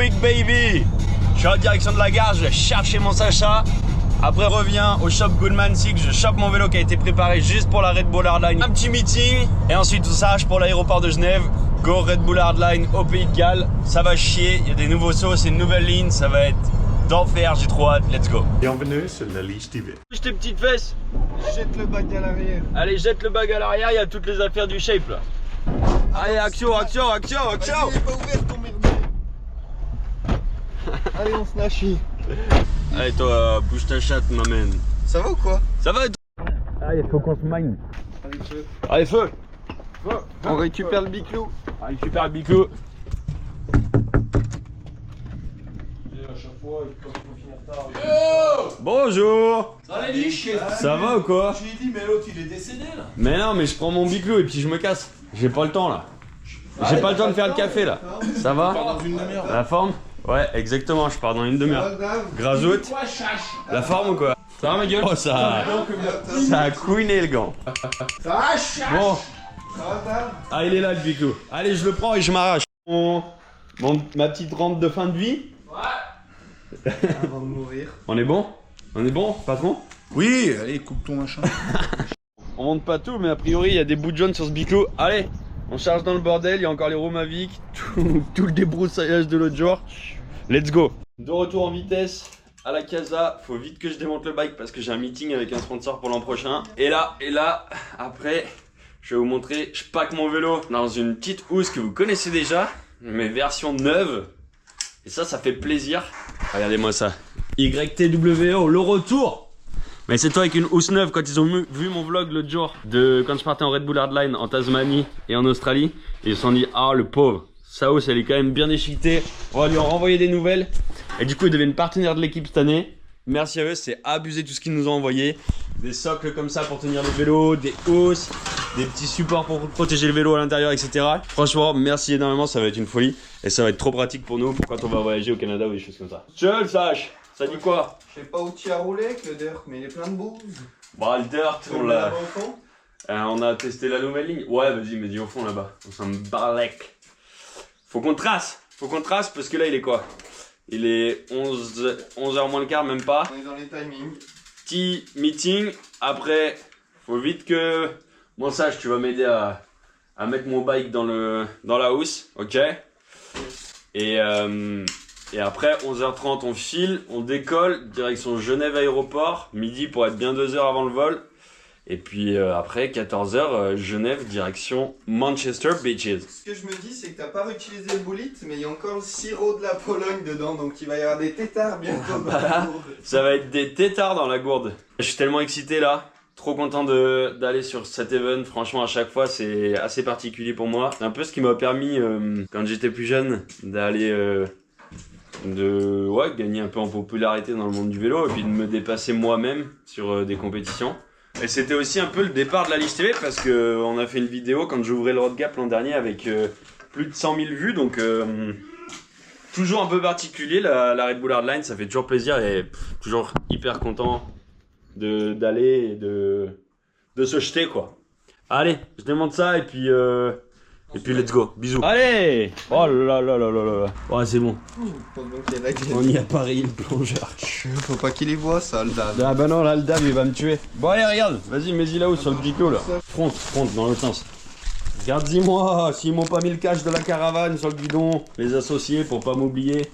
week baby. Je suis en direction de la gare, je vais chercher mon Sacha. Après reviens au shop Goodman Six, je chope mon vélo qui a été préparé juste pour la Red Bull Hardline. Un petit meeting et ensuite tout ça pour l'aéroport de Genève. Go Red Bull Hardline au Pays de Galles. Ça va chier, il y a des nouveaux sauts, c'est une nouvelle ligne, ça va être d'enfer, j'ai trop hâte, let's go. Bienvenue sur la Lige TV. Bouge tes petites fesses. Jette le bac à l'arrière. Allez, jette le bag à l'arrière, il y a toutes les affaires du shape là. Allez, action, action, action, action. Il est pas ouvert ton merdier. Allez, on se nachie. Allez toi, bouge ta chatte ma man. Ça va ou quoi? Ça va toi? Allez, faut qu'on se mine. Allez, feu. Allez, feu. On récupère le biclou. Allez, récupère le biclou. Bonjour. Ça va ou quoi? J'ai dit, mais l'autre il est décédé là. Mais non, mais je prends mon biclou et puis je me casse. J'ai pas le temps là. J'ai pas le temps de faire le café là. Ça va? Dans une demi-heure. La forme? Ouais, exactement, je pars dans une demi-heure. Grazout. La forme ou quoi? Ça va ma gueule? Oh, ça a couiné le gant. Bon. Ah, il est là le biclou. Allez, je le prends et je m'arrache. Ma petite rente de fin de vie. Avant de mourir. On est bon? On est bon, patron? Oui, allez, coupe ton machin. On monte pas tout, mais a priori, il y a des bouts de jaune sur ce biclou. Allez, on charge dans le bordel, il y a encore les roues Mavic, tout le débroussaillage de l'autre jour. Let's go. De retour en vitesse à la casa. Faut vite que je démonte le bike parce que j'ai un meeting avec un sponsor pour l'an prochain. Et là, après, je vais vous montrer, je pack mon vélo dans une petite housse que vous connaissez déjà, mais version neuve. Et ça fait plaisir. Regardez-moi ça. YTWO, le retour. Mais c'est toi avec une housse neuve. Quand ils ont vu mon vlog l'autre jour de quand je partais en Red Bull Hardline en Tasmanie et en Australie, ils se sont dit, ah le pauvre, sa housse elle est quand même bien déchiquetée. On va lui en renvoyer des nouvelles. Et du coup ils deviennent partenaires de l'équipe cette année. Merci à eux, c'est abusé tout ce qu'ils nous ont envoyé. Des socles comme ça pour tenir le vélo, des housses, des petits supports pour protéger le vélo à l'intérieur, etc. Franchement, merci énormément, ça va être une folie. Et ça va être trop pratique pour nous pour quand on va voyager au Canada ou des choses comme ça. Je le sache, ça dit quoi? Je sais pas où tu as roulé avec le dirt, mais il est plein de bouse. Bah le dirt, On l'a au fond. on a testé la nouvelle ligne. Ouais, vas-y, mais dis au fond là-bas. On s'en balèque. Faut qu'on trace parce que là il est quoi? Il est 11h moins le quart, même pas. On est dans les timings. Petit meeting. Après, faut vite que... Bon, Sach, tu vas m'aider à mettre mon bike dans la housse, ok? Et après, 11h30, on file, on décolle, direction Genève aéroport, midi pour être bien 2 heures avant le vol. Et puis après, 14h, Genève, direction Manchester Beaches. Ce que je me dis, c'est que t'as pas réutilisé le bullet, mais il y a encore le sirop de la Pologne dedans, donc il va y avoir des tétards bientôt dans la gourde. Ça va être des tétards dans la gourde. Je suis tellement excité là. Trop content d'aller sur cet event. Franchement, à chaque fois, c'est assez particulier pour moi. C'est un peu ce qui m'a permis, quand j'étais plus jeune, d'aller... gagner un peu en popularité dans le monde du vélo et puis de me dépasser moi-même sur des compétitions. Et c'était aussi un peu le départ de la Lige TV parce que on a fait une vidéo quand j'ouvrais le Road Gap l'an dernier avec plus de 100 000 vues, donc toujours un peu particulier la Red Bull Hardline, ça fait toujours plaisir et toujours hyper content d'aller et de se jeter quoi. Allez, je démonte ça et puis let's go, bisous. Allez. Oh là là là là là. Ouais, c'est bon. On y a parié le plongeur. Faut pas qu'il y voit ça, le dab. Ah bah non, là le dab il va me tuer. Bon allez, regarde, vas-y, mets-y là-haut sur le biclot là. Front, dans l'autre sens. Regarde-y-moi, s'ils m'ont pas mis le cash de la caravane sur le guidon, les associés pour pas m'oublier.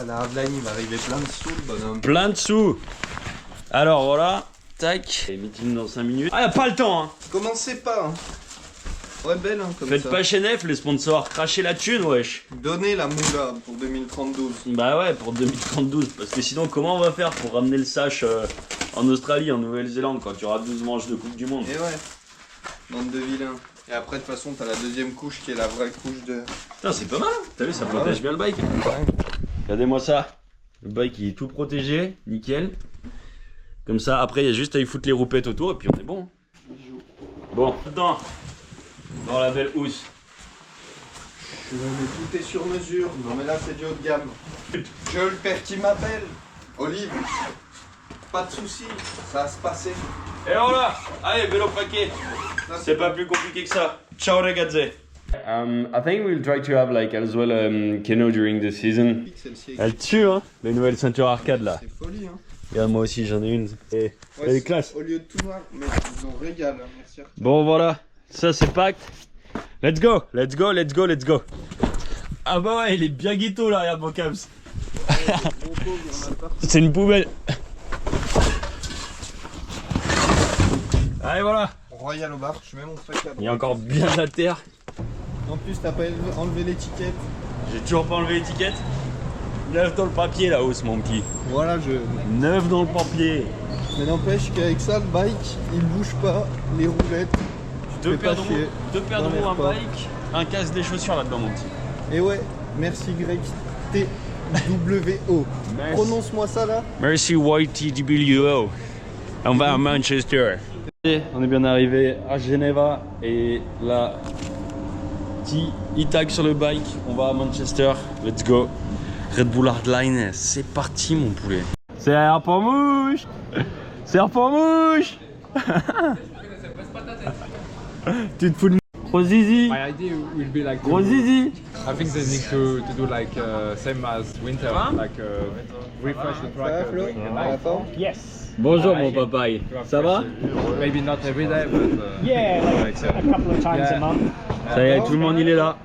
La hardline il va arriver plein de sous, le bonhomme. Plein de sous. Alors voilà, tac. Et meeting dans 5 minutes. Ah, y'a pas le temps hein. Commencez pas hein. Ouais, belle hein, comme Faites ça. pas chez Nef les sponsors, crachez la thune wesh. Donnez la moula pour 2032. Bah ouais, pour 2032, parce que sinon comment on va faire pour ramener le Sach en Australie, en Nouvelle-Zélande quand tu auras 12 manches de Coupe du Monde? Et ouais, bande de vilains. Et après de toute façon t'as la deuxième couche qui est la vraie couche de... Putain c'est pas mal, hein. T'as vu ça protège bien le bike. Regardez-moi ça, le bike il est tout protégé, nickel. Comme ça, après il y a juste à y foutre les roupettes autour et puis on est bon. Bon, dedans. Dans la belle housse. Mais tout est sur mesure. Non mais là c'est du haut de gamme. Je le père qui m'appelle. Olive. Pas de soucis, ça va se passer. Et voilà. Allez, vélo paquet. C'est pas plus compliqué que ça. Ciao ragazzi. I think we'll try to have like as well Keno during the season. Celle-ci, Elle tue hein, les nouvelles ceintures arcade là. c'est folie, hein. Regarde, moi aussi j'en ai une. Et Ouais, elle est classe. Au lieu de tout noir, mais ils ont régal, hein. Merci. Arthur. Bon voilà, ça c'est pacte. Let's go, let's go, let's go, let's go. Ah bah ouais, il est bien ghetto là, regarde mon Cams. C'est une poubelle. Allez voilà. Royal au bar, je mets mon sac à Il y a encore bien de la terre. En plus, t'as pas enlevé l'étiquette. J'ai toujours pas enlevé l'étiquette. Neuf dans le papier là-haut, mon petit. Voilà, Neuf dans le papier. Mais n'empêche qu'avec ça, le bike, il bouge pas, les roulettes. Deux paires paires de roues, deux paires de dans les roues, un repas. bike, un casque, des chaussures là-dedans, mon petit. Et ouais, merci Greg TWO. Merci. Prononce-moi ça là. Merci YTWO. On va à Manchester. On est bien arrivé à Geneva et là, petit e-tag sur le bike. On va à Manchester. Let's go. Red Bull Hardline, c'est parti mon poulet. Serre pour mouche. Serre pour mouche. Tu te fous de gros zizi. My idea will be like Gros zizi. I think they need to do like same as winter, like refresh the track. Ça va Flo? À la forme? Bonjour mon papaye. Ça va? Maybe not every day, but Yeah, like a couple of times a month. Ça y est, tout le monde il est là.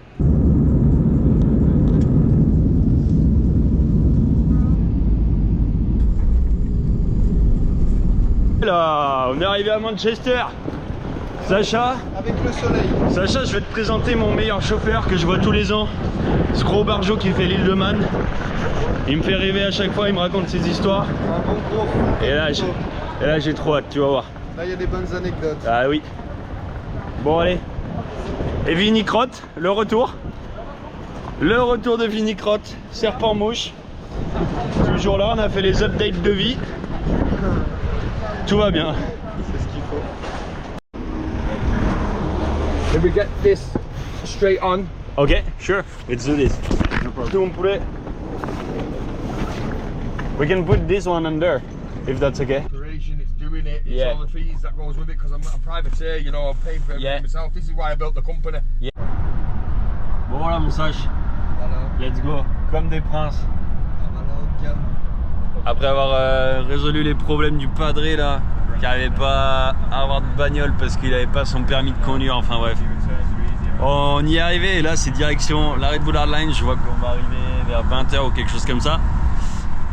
Là, on est arrivé à Manchester. Sacha, Avec le soleil. Sacha, je vais te présenter mon meilleur chauffeur que je vois tous les ans. Ce gros barjo qui fait l'île de Man. Il me fait rêver à chaque fois, il me raconte ses histoires. Un bon gros. Et là j'ai trop hâte, tu vas voir. Là, il y a des bonnes anecdotes. Ah oui. Bon allez. Et Vinny Crotte, le retour. Le retour de Vinny Crotte, serpent mouche. Toujours là, on a fait les updates de vie. Tout va bien. C'est ce qu'il faut. if we get this straight on, Ok, sure, let's do this. Tout mon poulet. We can put this one under, if that's okay. Operation, it's doing it, it's Yeah. all the fees that goes with it because I'm not a privateer, you know, I'm paying for everything Yeah. myself. This is why I built the company. Bon voilà mon Sach, Voilà. let's go, comme des princes. Ah, voilà, haut de gamme. Après avoir résolu les problèmes du padré là, qui n'arrivait pas à avoir de bagnole parce qu'il n'avait pas son permis de conduire, enfin bref. On y est arrivé et là c'est direction la Red Bull Hardline, je vois qu'on va arriver vers 20h ou quelque chose comme ça.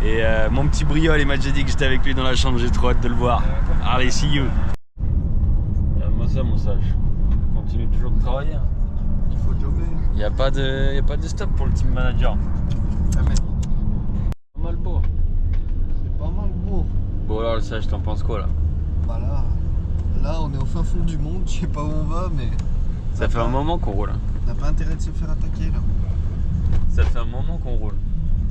Et mon petit Briol, il m'a déjà dit que j'étais avec lui dans la chambre, j'ai trop hâte de le voir. Allez, see you. Regarde-moi ça mon sage, on continue toujours de travailler. Hein. Il faut jobber. Il n'y a pas de stop pour le team manager. Jamais. Pas mal beau. C'est pas mal beau. Bon alors le sage, t'en penses quoi là? Bah là, on est au fin fond du monde, je sais pas où on va, mais Ça fait un moment qu'on roule. Hein. on n'a pas intérêt de se faire attaquer là. Ça fait un moment qu'on roule.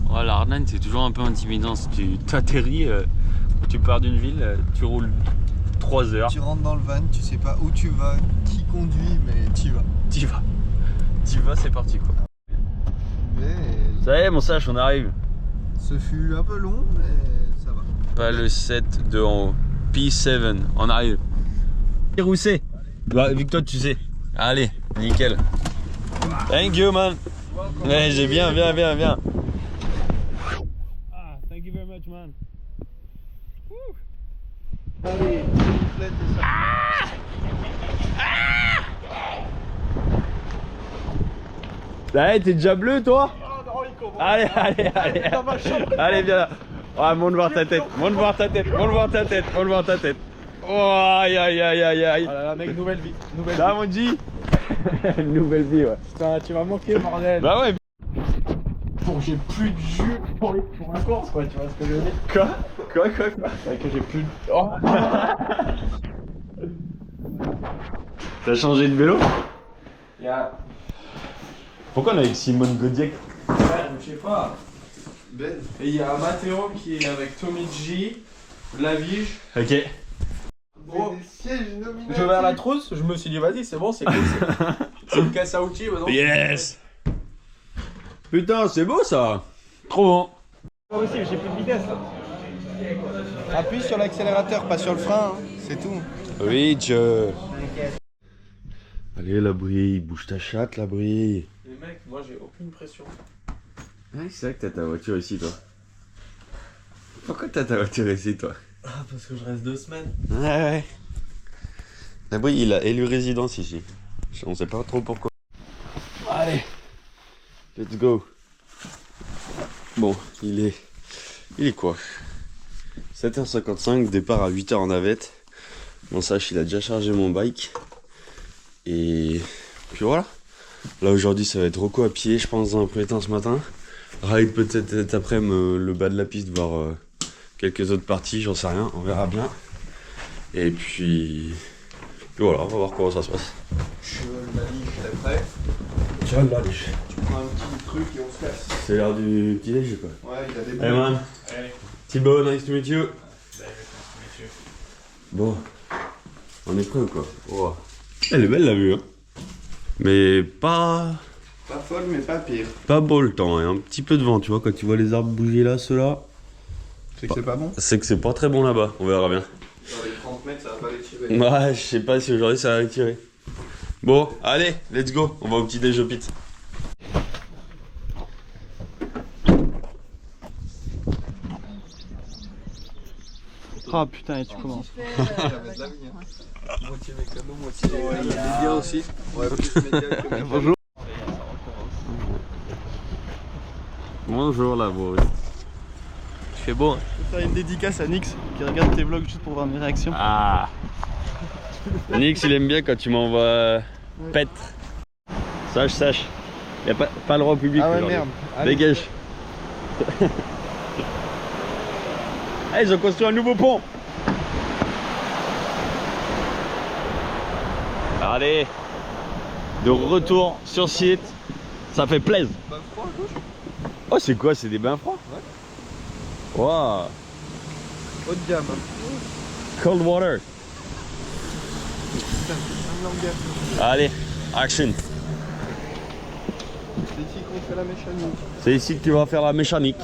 Ouais, la Hardline c'est toujours un peu intimidant. Si tu t'atterris, tu pars d'une ville, tu roules 3 heures. Tu rentres dans le van, tu sais pas où tu vas, qui conduit, mais tu vas. T'y vas. T'y vas, c'est parti quoi. Mais Ça y est, mon sage, on arrive. ce fut un peu long, mais ça va. Pas le 7 de en haut. P7, on arrive. Rousset. Bah, vu que toi tu sais. Allez, nickel. Thank you man. Ouais, j'ai bien. Ah, thank you very much man. Allez, complète et ça. Allez, t'es déjà bleu toi? Allez. Allez, viens là. Ah, monte voir ta tête. Monte voir ta tête. Oh, aïe. oh là là, mec, nouvelle vie, nouvelle Là, mon G. Nouvelle vie, ouais. Putain, tu vas manquer, bordel. Bah ouais. Pour j'ai plus de jus pour la course, quoi, tu vois ce que je veux dire. Quoi Ouais, que j'ai plus de... Oh. T'as changé de vélo? Yeah. Pourquoi on est avec Simone Godiek? Ouais, je sais pas. Ben, Et il y a Matteo qui est avec Tommy G, Lavige. Ok. Bon. des sièges nominatifs. Je vais à la trousse, je me suis dit, vas-y, c'est bon, c'est cool. C'est une caisse à outils, maintenant. Yes. Putain, c'est beau ça. Trop bon. Moi aussi, j'ai plus de vitesse là. Appuie sur l'accélérateur, pas sur le frein, hein. C'est tout. Oui, Allez la brille, bouge ta chatte la brille. Les mecs, moi j'ai aucune pression. Ouais, c'est vrai que t'as ta voiture ici toi. Pourquoi t'as ta voiture ici toi? Ah, parce que je reste 2 semaines. Ouais. La brille il a élu résidence ici. On sait pas trop pourquoi. Allez, let's go. Bon, il est quoi? 7h55, départ à 8h en navette. Mon sage il a déjà chargé mon bike. Et puis voilà. Là aujourd'hui ça va être Rocco à pied je pense dans un premier temps ce matin. Ride peut-être cet après-midi le bas de la piste, voir quelques autres parties, j'en sais rien, on verra bien. Et puis voilà, on va voir comment ça se passe. Je la liche, t'es prêt? Tiens là, Tu prends un petit truc et on se casse. c'est l'heure du petit déj quoi. Ouais, il y a des Hey man, Thibaut, nice to meet you. Bon, on est prêt ou quoi? Oh. Elle est belle la vue hein. Mais pas Pas folle, mais pas pire. pas beau le temps, hein. Un petit peu de vent, tu vois, quand tu vois les arbres bouger là, ceux-là, C'est que c'est pas bon? c'est que c'est pas très bon là-bas, on verra bien. Dans les 30 mètres, ça va pas les tirer. Ouais, je sais pas si aujourd'hui ça va tirer. Bon, allez, let's go, on va au petit déj au pit. Ah putain, et tu commences. J'avais de la vie, hein. Moitié mécano, moitié média aussi. Ouais, plus média que mécano. Bonjour. Bonjour la voix. Il fait beau. Hein. Je vais faire une dédicace à Nix qui regarde tes vlogs juste pour voir mes réactions. Ah. Nix il aime bien quand tu m'envoies pète. Sache. Y'a pas le droit au public. Ah ouais, aujourd'hui. merde. Allez. Dégage. Ah, ils ont construit un nouveau pont. Allez, de retour sur site, ça fait plaisir. Bain froid à gauche? Oh, c'est quoi? C'est des bains froids? Ouais. Waouh. Haut de gamme. Hein. Cold water. Putain, un langage. Allez, action. C'est ici qu'on fait la mécanique. C'est ici que tu vas faire la mécanique.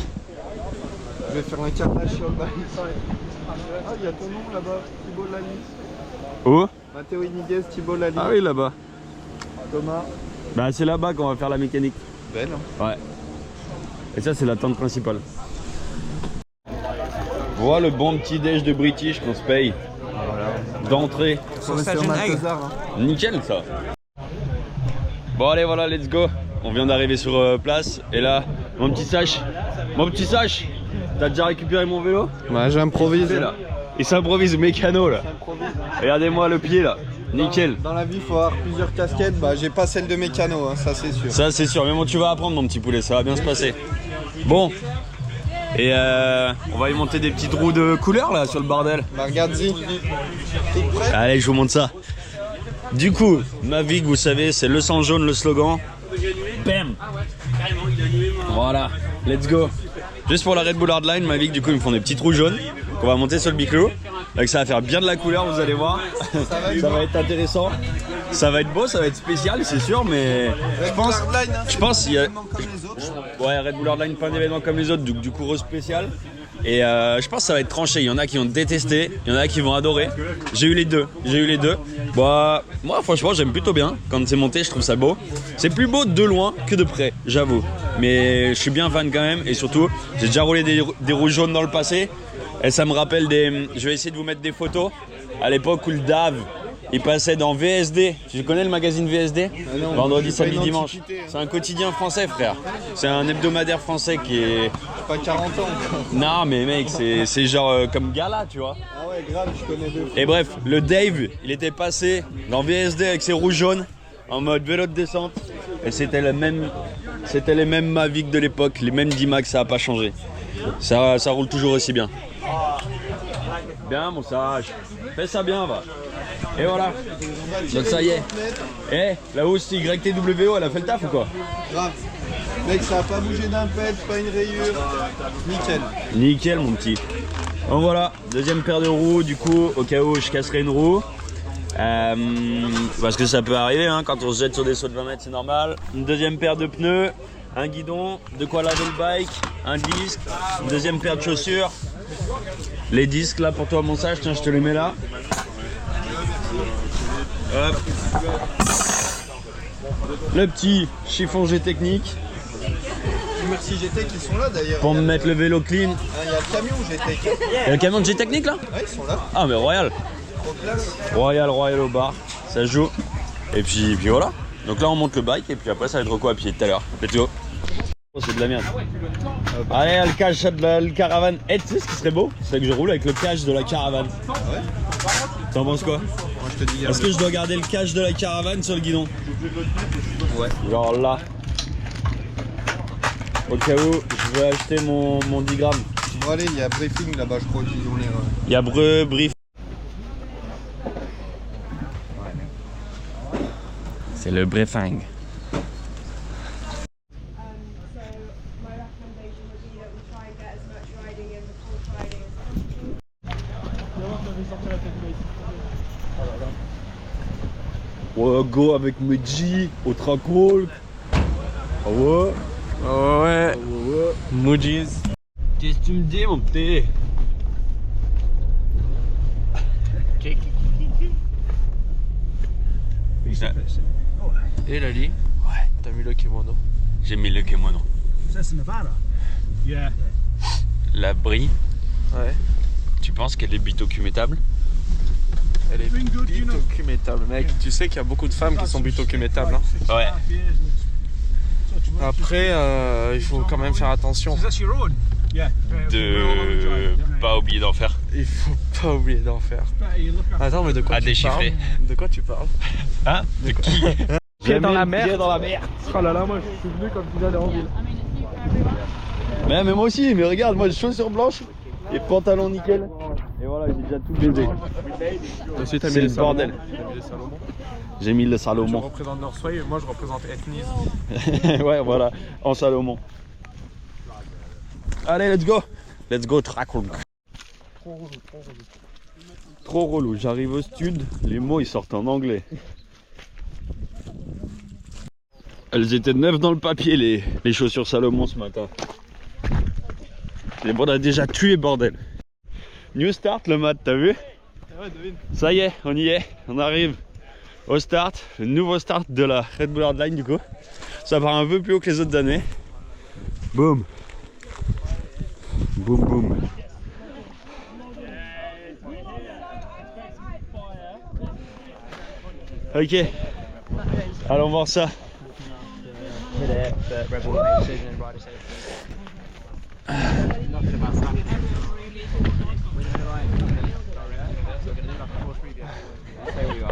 Je vais faire un carnage sur le bain. Ah, il y a ton nom là-bas, Thibaut Lalis. Où? Matteo Iniguez, Thibaut Lalis. Ah oui, là-bas. Thomas. Bah, c'est là-bas qu'on va faire la mécanique. Ben. Ouais. Et ça, c'est la tente principale. Voilà le bon petit déj de British qu'on se paye. D'entrée. Sur Malthazar. Hein. Nickel ça. Bon allez voilà, let's go. On vient d'arriver sur place. Et là, mon petit Sach, t'as déjà récupéré mon vélo? Ouais, j'improvise. Là. Il s'improvise mécano là. Regardez-moi le pied là. Nickel. Dans la vie, il faut avoir plusieurs casquettes. Bah, j'ai pas celle de mécano, hein, ça c'est sûr. Ça c'est sûr. Mais bon, tu vas apprendre mon petit poulet, ça va bien se passer. Bon. Et on va y monter des petites roues de couleur là sur le bordel. Bah, regarde-y. Toute prête? Allez, je vous montre ça. Du coup, Mavic, vous savez, c'est le sang jaune, le slogan. Bam. Voilà, let's go. Juste pour la Red Bull Hardline, Mavic, du coup, ils me font des petites roues jaunes qu'on va monter sur le biclo. Donc ça va faire bien de la couleur, vous allez voir. Ça va être intéressant. Ça va être beau, ça va être spécial, c'est sûr, mais je pense qu'il y a... Ouais, Red Bull Hardline, pas d'événement comme les autres, du coup, spécial. Et je pense que ça va être tranché. Il y en a qui vont détester, il y en a qui vont adorer. J'ai eu les deux. Bah, moi, franchement, j'aime plutôt bien. Quand c'est monté, je trouve ça beau. C'est plus beau de loin que de près, j'avoue. Mais je suis bien fan quand même. Et surtout, j'ai déjà roulé des roues jaunes dans le passé. Et ça me rappelle des... Je vais essayer de vous mettre des photos. À l'époque où le DAV, il passait dans VSD. Tu connais le magazine VSD? non, Vendredi, c'est pas samedi, une dimanche. antiquité, hein. C'est un quotidien français, frère. C'est un hebdomadaire français qui est... Pas 40 ans. Non mais mec, c'est genre comme Gala, tu vois. Ah ouais, grave, je connais deux. Et bref, le Dave, il était passé dans VSD avec ses roues jaunes, en mode vélo de descente. Et c'était les mêmes Mavic de l'époque, les mêmes D-Max, ça a pas changé. Ça roule toujours aussi bien. Bien mon sage, fais ça bien va. Et voilà. Donc ça y est. Eh, la housse YTWO, elle a fait le taf ou quoi? Grave. Mec, ça a pas bougé d'un pet, pas une rayure. Nickel. Nickel mon petit. Donc voilà, deuxième paire de roues du coup, au cas où je casserai une roue. Parce que ça peut arriver hein, quand on se jette sur des sauts de 20 mètres, c'est normal. Une deuxième paire de pneus, un guidon, de quoi laver le bike, un disque, une deuxième paire de chaussures. Les disques là pour toi mon sage, tiens je te les mets là. Hop. Le petit chiffon G technique Merci GT qui sont là d'ailleurs. pour me mettre le vélo clean. Il y a le camion GT. Il y a le camion de G technique là? Ouais, ils sont là. Ah mais royal. Trop classe. Royal au bar, ça se joue. Et puis voilà. Donc là on monte le bike et puis après ça va être quoi à pied tout à l'heure. Let's go. Oh, c'est de la merde. Allez, le cache de la caravane. Eh, tu sais ce qui serait beau? C'est que je roule avec le cache de la caravane. Ah ouais? T'en penses quoi? Moi je te dis. Est-ce que je dois garder le cache de la caravane sur le guidon? Ouais. Genre là. Au cas où je veux acheter mon 10 grammes. Bon allez, il y a briefing là-bas, je crois qu'ils ont l'air. Il y a brief. C'est le briefing. My recommendation would be that we try and get as much riding in before Friday as possible. Ouais, go avec mes G au track walk. Ah ouais. Ouais. Moojies. Qu'est-ce que tu me dis, mon petit? Et Lali? Ouais. T'as mis le kimono? J'ai mis le kimono. That's Nevada. Yeah. La brie, Ouais. tu penses qu'elle est bitocumettable? Elle est bitocumettable, mec. Tu sais qu'il y a beaucoup de femmes qui sont bitocumettables. Hein. Ouais. Après, il faut quand même faire attention. That's your own. Yeah. De pas oublier d'en faire. Il faut pas oublier d'en faire. Attends, mais de quoi À tu déchiffrer. parles? De quoi tu parles? Hein? De qui? Pied dans la mer. Pied dans la mer. Oh là là, moi je suis venu comme tu d'aller en ville. Mais moi aussi, mais regarde, moi chaussures blanches et pantalon nickel. Et voilà, j'ai déjà tout baisé. C'est le bordel. J'ai mis le Je Salomon. représente Northway et moi je représente Ethnies. Ouais, voilà, en Salomon. Allez, let's go. Let's go, track. Trop relou. J'arrive au stud, les mots ils sortent en anglais. Elles étaient neuves dans le papier, les chaussures Salomon ce matin. Et bon, on a déjà tué, bordel. New start, le mat, t'as vu? Ça y est, on y est, on arrive au start, le nouveau start de la Red Bull Hardline du coup. Ça part un peu plus haut que les autres années. Boum. Boum boum. Ok, allons voir ça.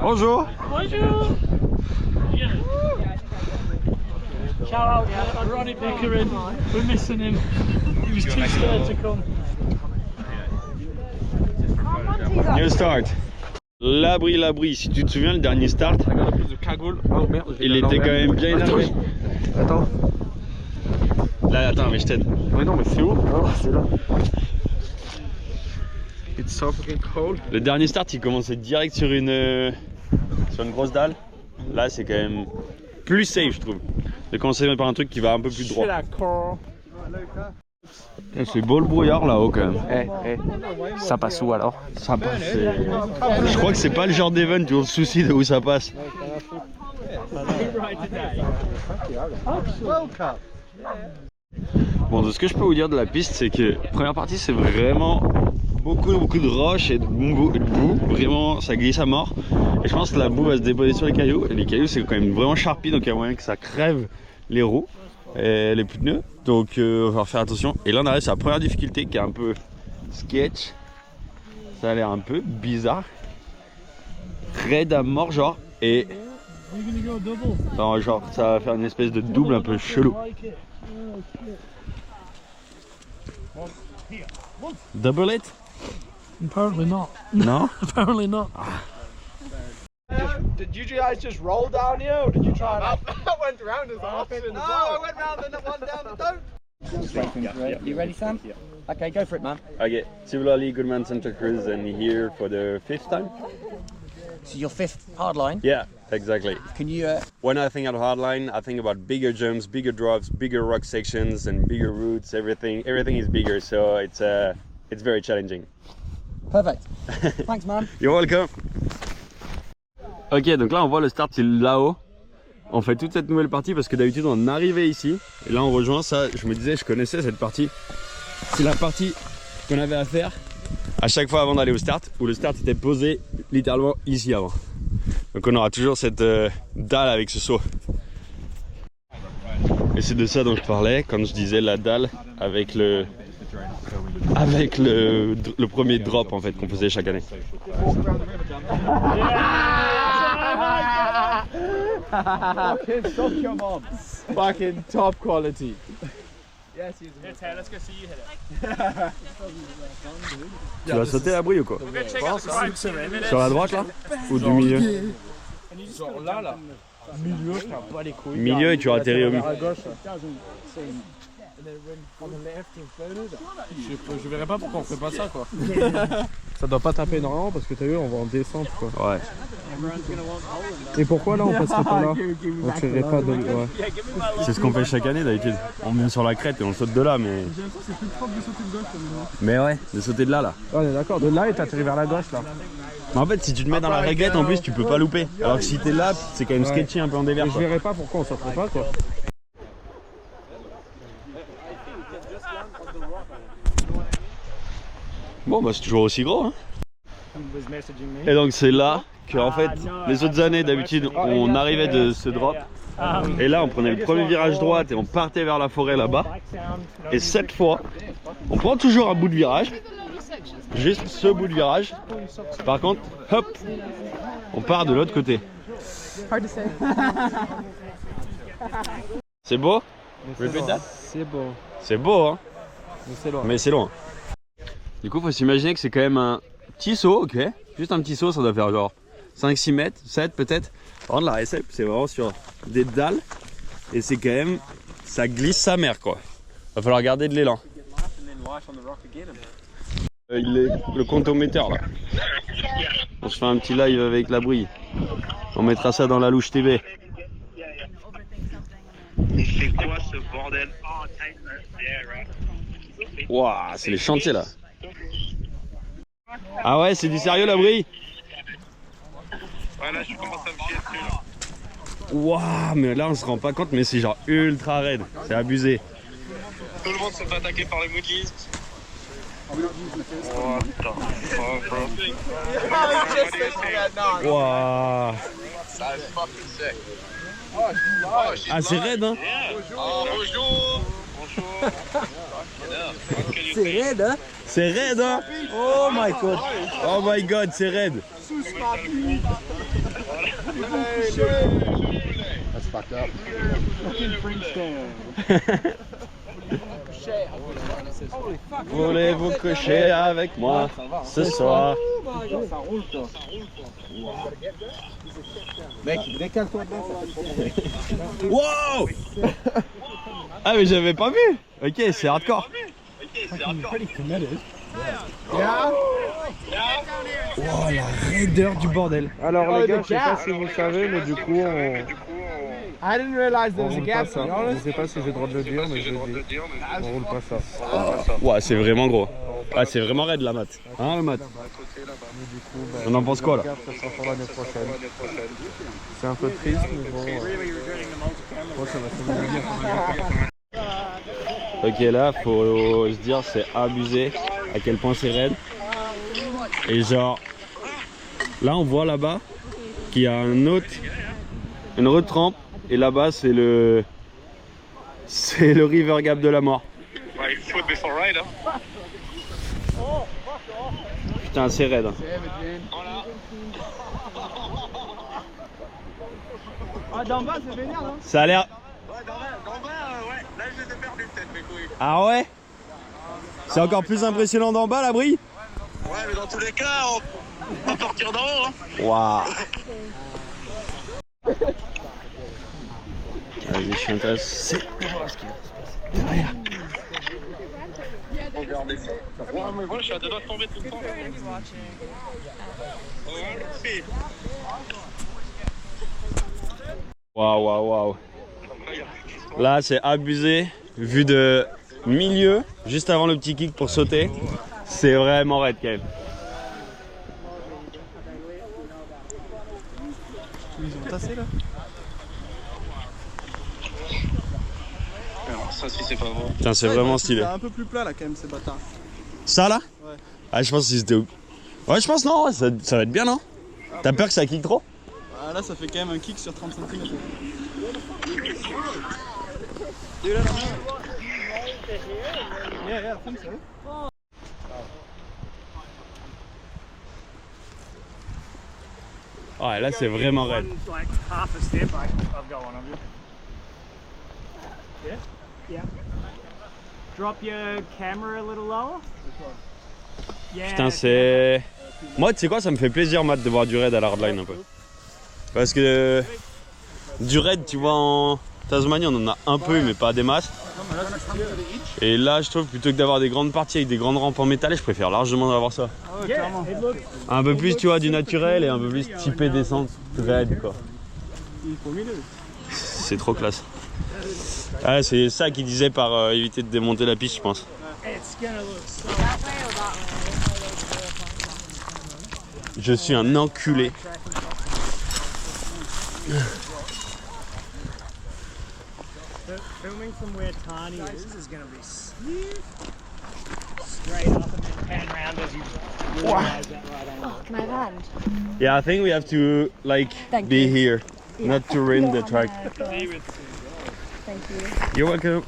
Bonjour. Bonjour. Shout out to Ronnie Pickering. We're missing him. He was too scared to come. New start. L'abri, si tu te souviens, le dernier start, Regarde plus de cagoule. Oh merde, il était quand même bien énervé. Attends. Là, attends, mais je t'aide. Mais non, mais c'est où? Oh, c'est là. It's so fucking cold. Le dernier start, il commençait direct sur une grosse dalle. Là, c'est quand même plus safe, je trouve, de commencer par un truc qui va un peu plus droit. C'est beau le brouillard là-haut quand même. Ça passe où alors? Ça passe. Je crois que c'est pas le genre d'event où on se soucie de où ça passe. Bon, de ce que je peux vous dire de la piste, c'est que la première partie, c'est vraiment beaucoup de roches et de boue. Vraiment, ça glisse à mort. Et je pense que la boue va se déposer sur les cailloux. Et les cailloux, c'est quand même vraiment sharpie, donc il y a moyen que ça crève les roues et les pneus. Donc, il va falloir faire attention. Et là, on arrive sur la première difficulté qui est un peu sketch. Ça a l'air un peu bizarre. Raide à mort, genre. Et. Non, genre, ça va faire une espèce de double un peu chelou. Double it? Apparently not. Non? Apparently not. Did you guys just roll down here or did you try that? I went round as an option. No, I went round the one down the don't. You ready, Sam? Okay, go for it, man. Okay, similarly, Goodman Santa Cruz and here for the 5th time? So your fifth hard line. Yeah, exactly. Can you? When I think of hardline, I think about bigger jumps, bigger drops, bigger rock sections, and bigger routes. Everything is bigger, so it's very challenging. Perfect. Thanks, man. You're welcome. Ok, donc là on voit le start c'est là-haut. On fait toute cette nouvelle partie parce que d'habitude on arrivait ici. Et là on rejoint ça, je me disais je connaissais cette partie. C'est la partie qu'on avait à faire à chaque fois avant d'aller au start. Où le start était posé littéralement ici avant. Donc on aura toujours cette dalle avec ce saut. Et c'est de ça dont je parlais quand je disais la dalle avec le premier drop en fait qu'on faisait chaque année. Fucking top quality. Let's go see you hit it. Tu vas sauter la brille ou quoi? We're gonna check out the drive soon in a minute. Sur la droite là? Ou du milieu? Genre là. Milieu, je t'en pas les couilles. Milieu et tu atterris au milieu. À gauche. Je verrais pas pourquoi on fait pas ça quoi. Ça doit pas taper énormément parce que t'as vu on va en descente quoi. Ouais. Et pourquoi là on passerait pas là? On tirerait pas de... Ouais. C'est ce qu'on fait chaque année d'habitude. On vient sur la crête et on saute de là mais... Mais ouais, de sauter de là là. On est d'accord, de là et t'atterris vers la gauche là. Mais en fait si tu te mets dans la réglette en plus tu peux pas louper. Alors que si t'es là c'est quand même sketchy un peu en dévers. Je verrais pas pourquoi on sauterait pas quoi. Bon bah c'est toujours aussi gros hein. Et donc c'est là que en fait les autres années d'habitude on arrivait de ce drop. Et là on prenait le premier virage droite et on partait vers la forêt là-bas. Et cette fois on prend toujours un bout de virage. Juste ce bout de virage. Par contre hop on part de l'autre côté. C'est beau? C'est beau. C'est beau hein. Mais c'est loin. Mais c'est loin. Du coup faut s'imaginer que c'est quand même un petit saut, ok. Juste un petit saut, ça doit faire genre 5-6 mètres, 7 peut-être. Par contre la réception c'est vraiment sur des dalles. Et c'est quand même, ça glisse sa mère quoi. Va falloir garder de l'élan. Il est le comptomètre là. On se fait un petit live avec la brille. On mettra ça dans la louche TV. C'est quoi ce bordel? Waouh, c'est les chantiers là. Ah ouais, c'est du sérieux la brille? Ouais, là je commence à me chier dessus là. Waouh, mais là on se rend pas compte, mais c'est genre ultra raide. C'est abusé. Tout le monde se fait attaquer par les moutons. What the fuck, bro? Waouh. That's fucking sick. Ah c'est raide hein. Oh, bonjour. Bonjour. C'est raide, hein? C'est raide hein. Oh my god. Oh my god, c'est raide. That's fucked up. Voulez-vous coucher avec moi ce soir? Mec, décale-toi de là. Wow. Ah mais j'avais pas vu. Ok, c'est hardcore. Wow, la raideur du bordel. Alors les gars, je sais pas si vous le savez, mais du coup on... I didn't realize there On was a roule gap, pas to be ça. honest. Je sais pas si j'ai le droit de le dire, mais je le dis. On roule pas ça. Ouais, c'est vraiment gros. Ah, c'est vraiment raide la mat. Hein, le mat. Du coup, bah, On en pense quoi là? ça sera pour l'année prochaine. C'est un peu triste, mais bon. Bon, ça va se Ok, là, faut se dire, c'est abusé à quel point c'est raide. Et genre, là, on voit là-bas qu'il y a une autre rampe. Et là-bas, c'est le River Gap de la mort. Ouais, foot before ride, hein. Putain, c'est raide. Hein. Ah, d'en bas, c'est vénère, non? Ça a l'air. Ouais, dans bas, ouais. Là, je les ai perdus peut-être, mes couilles. Ah ouais? C'est encore plus impressionnant d'en bas, la brille? Ouais, mais dans tous les cas, on va partir d'en haut, hein. Waouh. Vas-y, je suis intéressé. Derrière. Regardez ça. Ouais, mais moi, je suis à deux doigts de tomber tout le temps. Waouh, waouh, waouh. Là, c'est abusé. Vu de milieu, juste avant le petit kick pour sauter, c'est vraiment raide quand même. Ils ont tassé là. Alors, ça, si c'est pas bon. Putain, c'est vraiment stylé. C'est un peu plus plat là quand même ces bâtards. Ça là? Ouais. Ah, je pense que c'était. Ouais, je pense non, ouais, ça va être bien, non? T'as peur que ça kick trop? Ah, là ça fait quand même un kick sur 30 cm. Yeah, I think so. Ouais, là c'est vraiment raide. Like half a step, I've got one of you. Yeah? Yeah. Drop your camera a little lower. Yeah. Putain, c'est. Moi, tu sais quoi, ça me fait plaisir, Matt, de voir du raid à la hardline un peu. Parce que. Du raid, tu vois, en Tasmanie, on en a un peu, mais pas des masses. Et là, je trouve, plutôt que d'avoir des grandes parties avec des grandes rampes en métal, je préfère largement avoir ça. Ah ouais, clairement. Un peu plus, tu vois, du naturel et un peu plus typé descente raid, quoi. Il faut mieux. C'est trop classe. Ah, c'est ça qu'il disait par éviter de démonter la piste, je pense. Je suis un enculé. Filming from where Tani is gonna be straight up and then pan round as you realize that right angle. Can I have a hand? Yeah, I think we have to like Thank be you. here, not to ruin the track. Be with Thank you. You're welcome.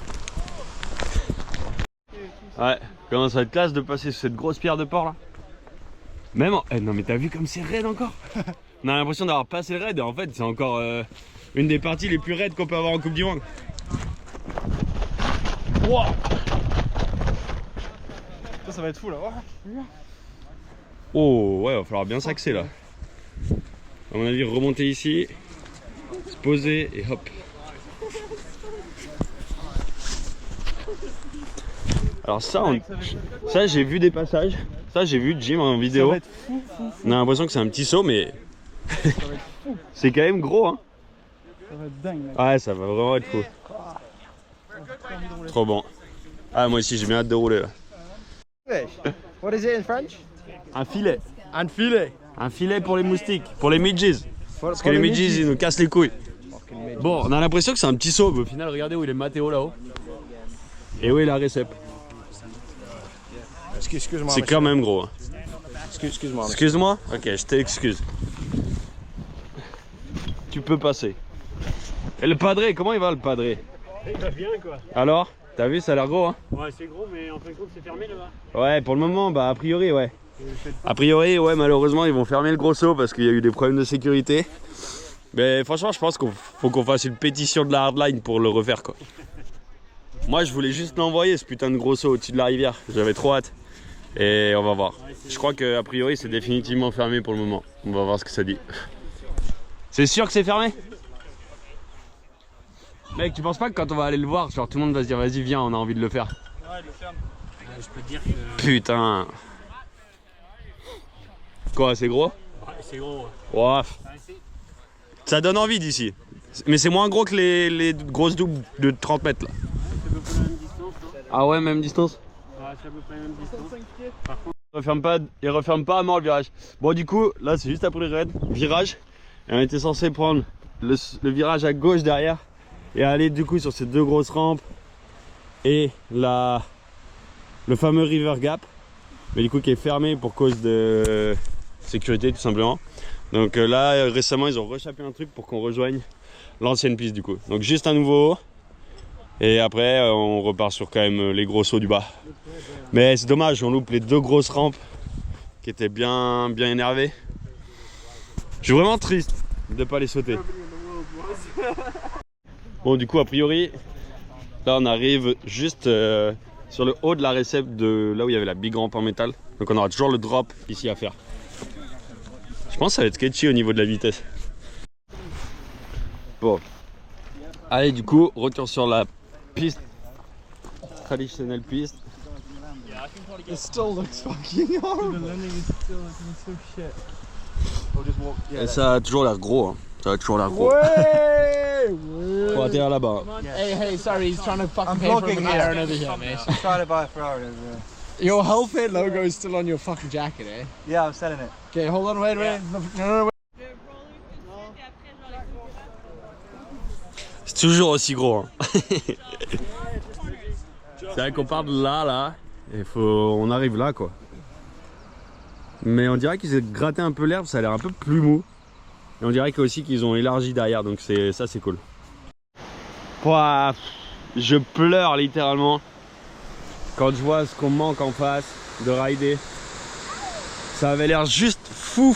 Ouais, comment ça va être classe de passer sur cette grosse pierre de port là. Même en... non mais t'as vu comme c'est raide encore. On a l'impression d'avoir passé le raid et en fait c'est encore une des parties les plus raides qu'on peut avoir en Coupe du Monde. Wow. Ça va être fou là. Oh ouais, va falloir bien s'axer là. À mon avis, remonter ici, se poser et hop. Alors ça, ça j'ai vu des passages. Ça j'ai vu Jim en vidéo. Ça va être fou. On a l'impression que c'est un petit saut, mais c'est quand même gros, hein. Ça va être dingue, mec. Ouais, ça va vraiment être fou. Trop bon. Ah, moi aussi j'ai bien hâte de rouler là. What is it in French? Un filet. Un filet. Un filet pour les moustiques, pour les midges. Parce que les midges ils nous cassent les couilles. Bon, on a l'impression que c'est un petit saut, mais au final, regardez où il est Mathéo là-haut. Et où est la récep. Excuse-moi. C'est quand même gros. Hein. Excuse-moi. Excuse-moi? Ok, je t'excuse. Tu peux passer. Et le padré, comment il va le padré? Il va bien quoi. Alors? T'as vu, ça a l'air gros hein? Ouais, c'est gros, mais en fin de compte, c'est fermé là-bas. Ouais, pour le moment, bah a priori, ouais. A priori, ouais, malheureusement, ils vont fermer le gros saut parce qu'il y a eu des problèmes de sécurité. Mais franchement, je pense qu'il faut qu'on fasse une pétition de la hardline pour le refaire quoi. Moi, je voulais juste l'envoyer ce putain de gros saut au-dessus de la rivière. J'avais trop hâte. Et on va voir. Je crois qu'a priori, c'est définitivement fermé pour le moment. On va voir ce que ça dit. C'est sûr que c'est fermé? Mec, tu penses pas que quand on va aller le voir, genre tout le monde va se dire vas-y viens, on a envie de le faire? Ouais, il le ferme. Je peux te dire que. Putain. Quoi, c'est gros? Ouais, c'est gros. Ouais. Ça donne envie d'ici. Mais c'est moins gros que les grosses doubles de 30 mètres là. C'est à peu près la même distance. Hein. Ah ouais, même distance? Ouais, c'est à peu près la même distance. Par contre, Il referme pas à mort le virage. Bon du coup, là c'est juste après le raid, virage. Et on était censé prendre le virage à gauche derrière. Et aller du coup sur ces deux grosses rampes. Et le fameux River Gap. Mais du coup qui est fermé pour cause de sécurité tout simplement. Donc là récemment ils ont rechapé un truc pour qu'on rejoigne l'ancienne piste du coup. Donc juste un nouveau haut. Et après on repart sur quand même les gros sauts du bas. Mais c'est dommage, on loupe les deux grosses rampes qui étaient bien énervées. Je suis vraiment triste de ne pas les sauter. Bon du coup a priori, là on arrive juste sur le haut de la récepte de là où il y avait la big rampe en métal. Donc on aura toujours le drop ici à faire. Je pense que ça va être sketchy au niveau de la vitesse. Bon. Allez du coup, retour sur la piste. Traditionnelle piste. It still looks fucking horrible. The landing is still looking so shit. We'll just walk. Et ça a toujours l'air gros. Hein. Ça a toujours l'air gros. Faut atterrir là-bas. Hey, sorry, he's trying to fucking pay for a McLaren over here, mate. I'm trying to buy a Ferrari over here. Your Hellfire logo is still on your fucking jacket, eh? Yeah, I'm selling it. Okay, hold on, wait. No. C'est toujours aussi gros. Hein. C'est vrai qu'on part de là, et on arrive là quoi. Mais on dirait qu'ils ont gratté un peu l'herbe, ça a l'air un peu plus mou. Et on dirait aussi qu'ils ont élargi derrière, donc ça c'est cool. Pouah, je pleure littéralement quand je vois ce qu'on manque en face de rider. Ça avait l'air juste fou.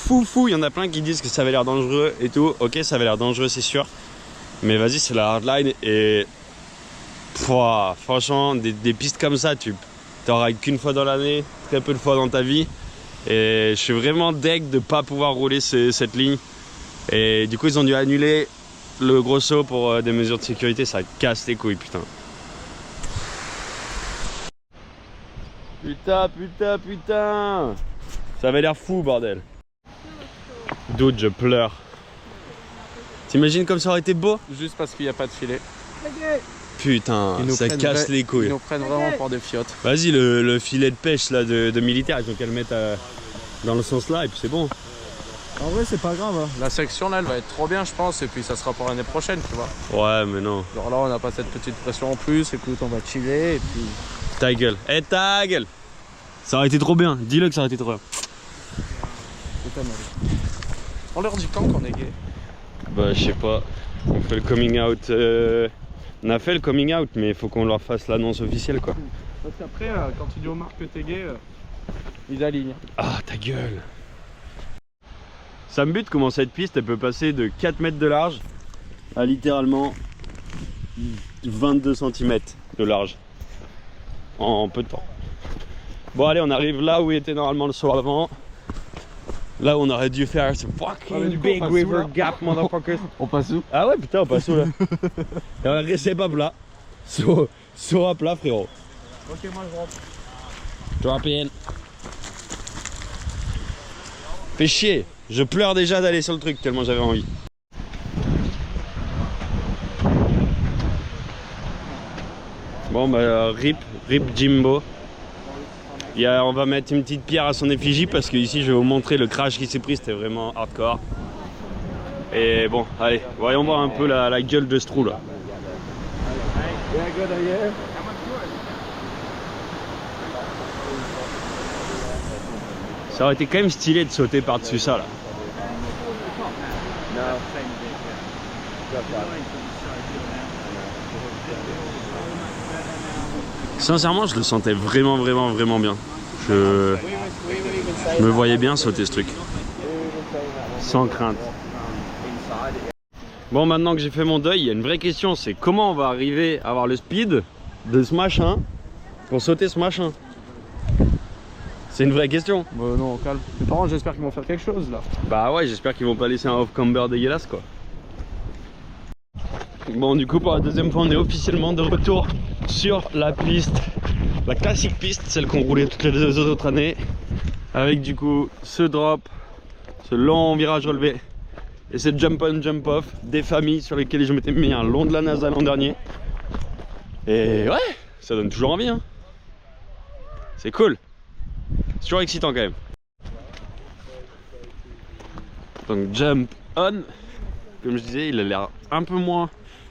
Il y en a plein qui disent que ça avait l'air dangereux et tout. Ok, ça avait l'air dangereux, c'est sûr. Mais vas-y, c'est la hardline et pouah, franchement, des pistes comme ça, tu t'en rides qu'une fois dans l'année, très peu de fois dans ta vie. Et je suis vraiment deg de pas pouvoir rouler cette ligne. Et du coup, ils ont dû annuler le gros saut pour des mesures de sécurité. Ça casse les couilles, putain. Putain. Ça avait l'air fou, bordel. Dude, je pleure. T'imagines comme ça aurait été beau? Juste parce qu'il n'y a pas de filet. Putain, ça casse les couilles. Ils nous prennent vraiment pour des fiottes. Vas-y, le filet de pêche là de militaire, ils ont qu'à le mettre dans le sens là et puis c'est bon. En vrai, c'est pas grave. Hein. La section là, elle va être trop bien, je pense, et puis ça sera pour l'année prochaine, tu vois. Ouais, mais non. Genre là, on n'a pas cette petite pression en plus, écoute, on va chiller et puis. Ta gueule. Eh, ta gueule. Ça aurait été trop bien. Dis-le que ça aurait été trop bien. On leur dit quand qu'on est gay? Bah, je sais pas. On fait le coming out. On a fait le coming out, mais il faut qu'on leur fasse l'annonce officielle quoi. Parce qu'après, quand tu dis aux marques que t'es gay, ils alignent. Ah, ta gueule. Ça me bute comment cette piste elle peut passer de 4 mètres de large à littéralement 22 cm de large en peu de temps. Bon allez, on arrive là où était normalement le saut avant. Là où on aurait dû faire ce fucking big river gap motherfuckers. On passe où? Ah ouais putain, on passe où là? C'est pas plat. Saut à plat frérot. Ok, moi je rentre. Drop in. Fais chier. Je pleure déjà d'aller sur le truc tellement j'avais envie. Bon bah rip Jimbo. On va mettre une petite pierre à son effigie parce que ici je vais vous montrer le crash qui s'est pris, c'était vraiment hardcore. Et bon, allez, voyons voir un peu la gueule de ce trou là. Ça aurait été quand même stylé de sauter par-dessus ça là. Sincèrement, je le sentais vraiment bien. Je me voyais bien sauter ce truc. Sans crainte. Bon, maintenant que j'ai fait mon deuil, il y a une vraie question, c'est comment on va arriver à avoir le speed de ce machin pour sauter ce machin. C'est une vraie question. Non, calme. Mes parents, j'espère qu'ils vont faire quelque chose là. Bah ouais, j'espère qu'ils vont pas laisser un off-camber dégueulasse quoi. Bon, du coup, pour la deuxième fois, on est officiellement de retour sur la piste, la classique piste, celle qu'on roulait toutes les 2 autres années, avec du coup ce drop, ce long virage relevé et ce jump on jump off des familles sur lesquelles je m'étais mis un long de la NASA l'an dernier. Et ouais, ça donne toujours envie hein. C'est cool, c'est toujours excitant quand même. Donc jump on, comme je disais, il a l'air un peu moins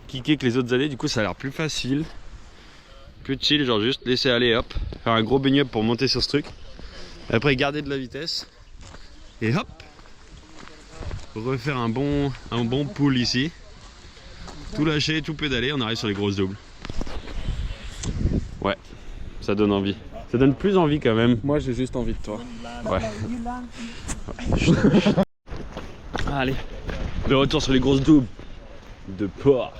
kické que les autres années, du coup ça a l'air plus facile, plus chill, genre juste laisser aller, hop, faire un gros baigne up pour monter sur ce truc, après garder de la vitesse et hop, refaire un bon pull ici, tout lâcher, tout pédaler, on arrive sur les grosses doubles. Ouais, ça donne envie, ça donne plus envie quand même. Moi j'ai juste envie de toi. Ouais. Allez, le retour sur les grosses doubles de porc.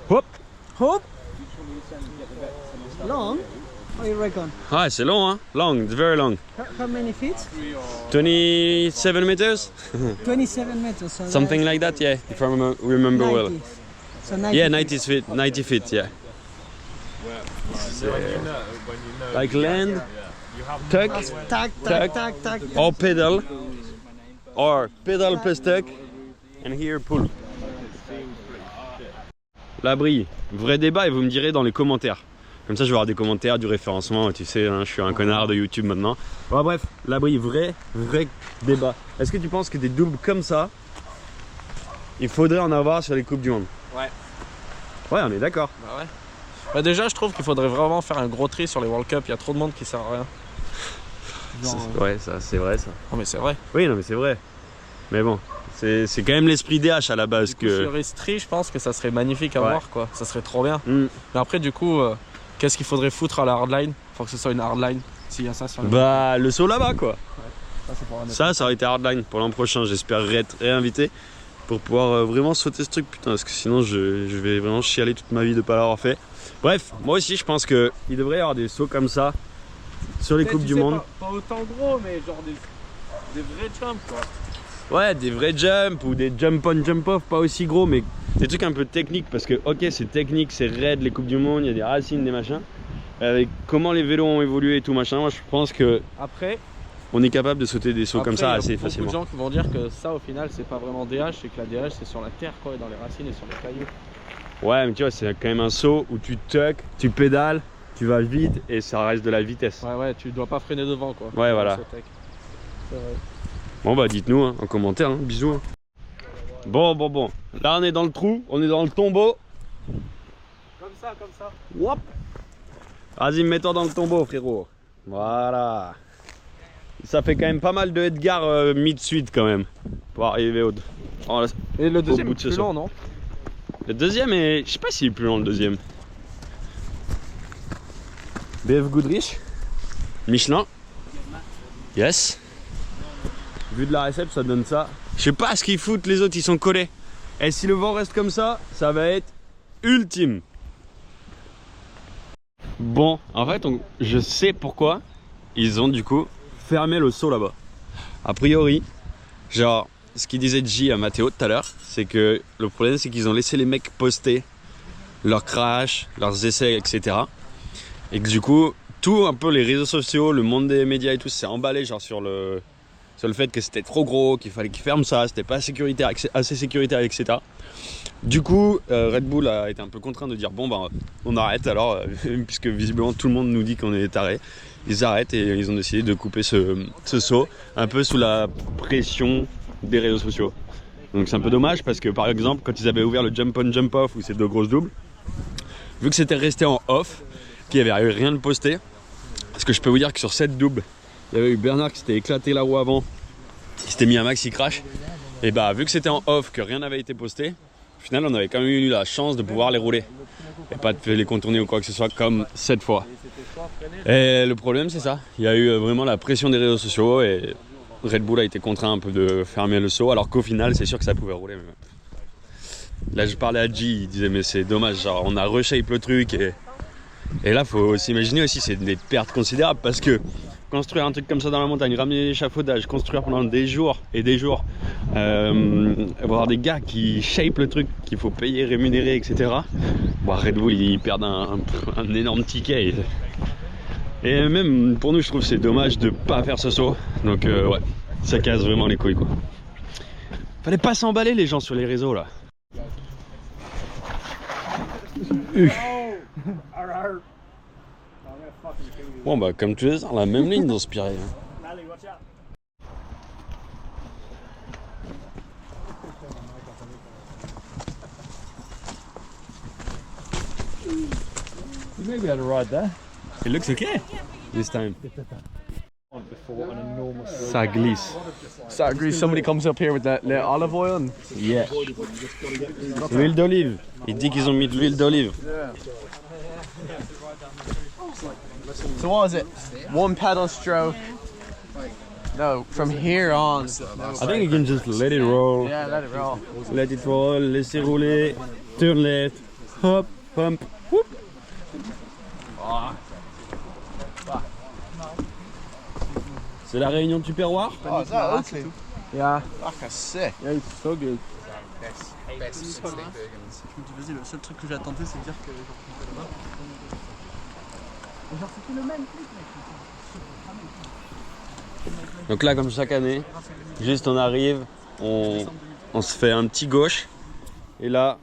Hop. Hop. Long? What do you reckon? Ah, c'est long, hein? Long, it's very long. How many feet? 27 meters? 27 meters. So Something like that, yeah, if I remember well. So 90 Yeah, feet. 90 feet, yeah. Like land, tuck, Tac, tac, tac, tac. or pedal plus tuck, and here pull. La brille, vrai débat et vous me direz dans les commentaires. Comme ça je vais avoir des commentaires, du référencement, tu sais, hein, je suis un connard de YouTube maintenant. Bon, bref, la brille, vrai débat. Est-ce que tu penses que des doubles comme ça, il faudrait en avoir sur les Coupes du Monde. Ouais. Ouais, on est d'accord. Bah ouais. Bah déjà, je trouve qu'il faudrait vraiment faire un gros tri sur les World Cup. Il y a trop de monde qui sert à rien. Ouais, ça, c'est vrai ça. Non mais c'est vrai. Oui, non, mais c'est vrai. Mais bon, c'est quand même l'esprit DH à la base Sur que. Istri, je pense que ça serait magnifique à Ouais. voir quoi. Ça serait trop bien. Mm. Mais après, du coup, qu'est-ce qu'il faudrait foutre à la hardline? Faut que ce soit une hardline. S'il y a ça sur le. Bah, le saut là-bas quoi. Ça, c'est pour un Ça aurait été hardline pour l'an prochain. J'espérerais être réinvité pour pouvoir vraiment sauter ce truc, putain, parce que sinon je vais vraiment chialer toute ma vie de pas l'avoir fait. Bref, moi aussi je pense qu'il devrait y avoir des sauts comme ça sur les Coupes du Monde. Pas autant gros, mais genre des vrais jumps quoi. Ouais, des vrais jumps ou des jump on jump off, pas aussi gros, mais des trucs un peu techniques, parce que ok, c'est technique, c'est raide les Coupes du Monde, il y a des racines, des machins. Avec comment les vélos ont évolué et tout machin, moi je pense que Après, on est capable de sauter des sauts comme ça assez il y a facilement. beaucoup de gens qui vont dire que ça au final c'est pas vraiment DH, c'est que la DH c'est sur la terre quoi, et dans les racines et sur les cailloux. Ouais, mais tu vois, c'est quand même un saut où tu tuck, tu pédales, tu vas vite et ça reste de la vitesse. Ouais, tu dois pas freiner devant quoi. Ouais, voilà. C'est vrai. Bon bah dites-nous hein, en commentaire, hein. Bisous. Hein. Bon. Là on est dans le trou, on est dans le tombeau. Comme ça. Wop. Vas-y, mets-toi dans le tombeau frérot. Voilà. Ça fait quand même pas mal de Edgar mid-suite quand même. Pour arriver au... Oh, là, Et le deuxième bout est de ce plus saut. long non? Le deuxième est... Je sais pas s'il est plus long le deuxième. BF Goodrich. Michelin. Yes. Vu de la réception, ça donne ça. Je sais pas ce qu'ils foutent, les autres ils sont collés. Et si le vent reste comme ça va être ultime. Bon, en fait, je sais pourquoi ils ont du coup fermé le saut là-bas. A priori, genre, ce qu'il disait J à Mathéo tout à l'heure, c'est que le problème c'est qu'ils ont laissé les mecs poster leurs crash, leurs essais, etc. Et que du coup, tout un peu les réseaux sociaux, le monde des médias et tout s'est emballé genre sur le fait que c'était trop gros, qu'il fallait qu'ils ferment ça, c'était pas assez sécuritaire, etc. Du coup, Red Bull a été un peu contraint de dire bon bah on arrête alors, puisque visiblement tout le monde nous dit qu'on est tarés. Ils arrêtent et ils ont décidé de couper ce saut un peu sous la pression des réseaux sociaux. Donc c'est un peu dommage parce que par exemple quand ils avaient ouvert le jump on jump off où c'est deux grosses doubles, vu que c'était resté en off, qu'il n'y avait rien de posté, parce que je peux vous dire que sur cette double, il y avait eu Bernard qui s'était éclaté la roue avant, il s'était mis un maxi crash, et bah vu que c'était en off, que rien n'avait été posté, au final on avait quand même eu la chance de pouvoir les rouler et pas de les contourner ou quoi que ce soit comme cette fois. Et le problème c'est ça, il y a eu vraiment la pression des réseaux sociaux et Red Bull a été contraint un peu de fermer le saut, alors qu'au final c'est sûr que ça pouvait rouler. Mais... Là je parlais à G, il disait mais c'est dommage, genre on a reshape le truc et là faut s'imaginer aussi c'est des pertes considérables parce que construire un truc comme ça dans la montagne, ramener l'échafaudage, construire pendant des jours et des jours, avoir des gars qui shape le truc, qu'il faut payer, rémunérer, etc. Bon, Red Bull ils perdent un énorme ticket et même pour nous je trouve c'est dommage de pas faire ce saut, donc ouais, ça casse vraiment les couilles quoi. Fallait pas s'emballer les gens sur les réseaux là. Bon bah comme tous les ans, la même ligne dans ce pire. You may be able to ride there. It looks okay this time. Ça glisse. So I agree, somebody comes up here with that olive oil and Yeah. L'huile d'olive. Il dit qu'ils ont mis de l'huile d'olive. So what was it? One pedal stroke. No, from here on. I think you can just let it roll. Yeah, let it roll. Let it roll, laisser rouler, turn left, hop, pump, whoop. C'est la réunion de Tupperware. Oh, is that Oakley? Yeah. Fuck, sick. Yeah, it's so good. Je me dis, vas-y, le seul truc que j'ai à tenter, c'est de dire que genre, c'est tout le même truc, mec. Donc là, comme chaque année, juste on arrive, on se fait un petit gauche. Et là,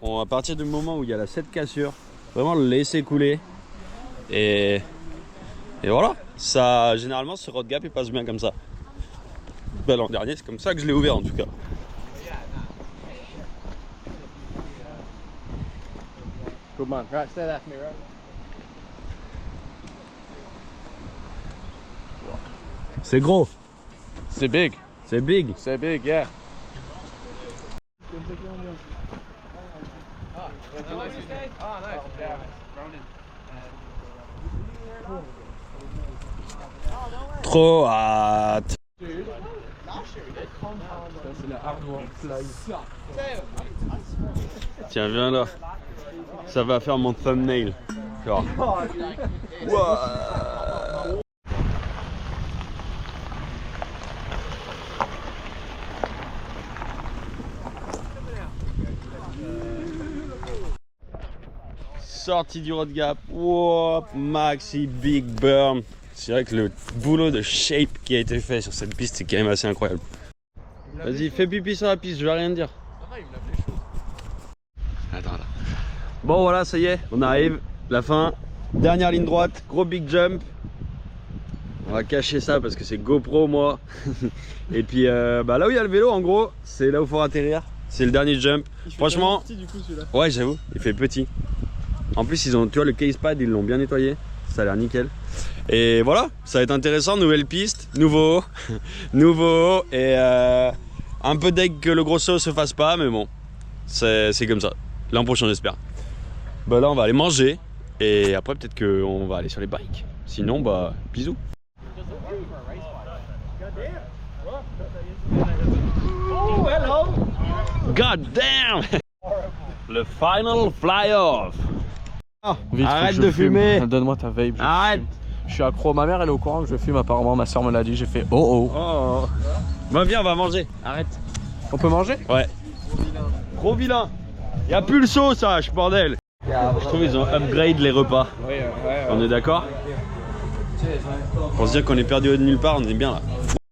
à partir du moment où il y a cette cassure, vraiment le laisser couler. Et voilà, ça, généralement ce road gap il passe bien comme ça. Ben, l'an dernier, c'est comme ça que je l'ai ouvert en tout cas. Good man. Right, stay there for me, right? C'est gros. C'est big. C'est big. C'est big, yeah. Trop hâte. Tiens, viens là. Ça va faire mon thumbnail. Genre. Sortie du road gap. Wow, maxi big burn. C'est vrai que le boulot de shape qui a été fait sur cette piste, c'est quand même assez incroyable. Vas-y, fais pipi sur la piste, je vais rien dire. Attends là. Bon voilà, ça y est, on arrive. La fin. Dernière ligne droite, gros big jump. On va cacher ça parce que c'est GoPro moi. Et puis bah là où il y a le vélo en gros, c'est là où il faut atterrir. C'est le dernier jump. Franchement, Petit, du coup, celui-là. ouais j'avoue, il fait petit. En plus ils ont, tu vois le case pad, ils l'ont bien nettoyé. Ça a l'air nickel. Et voilà, ça va être intéressant, nouvelle piste, nouveau et un peu deg que le gros saut se fasse pas, mais bon, c'est comme ça. L'an prochain j'espère. Bah là on va aller manger et après peut-être qu'on va aller sur les bikes. Sinon bah bisous. Oh, hello. God damn. Le final fly-off. Vite, arrête de fumer. Donne-moi ta vape. Arrête. Je suis accro. Ma mère, elle est au courant que je fume apparemment. Ma soeur me l'a dit. J'ai fait oh oh. Oh. Bah viens, on va manger. Arrête. On peut manger? Ouais. Gros vilain. Y'a plus le saut, ça, bordel. Je trouve qu'ils ont upgrade les repas. On est d'accord? Pour se dire qu'on est perdu de nulle part, on est bien là.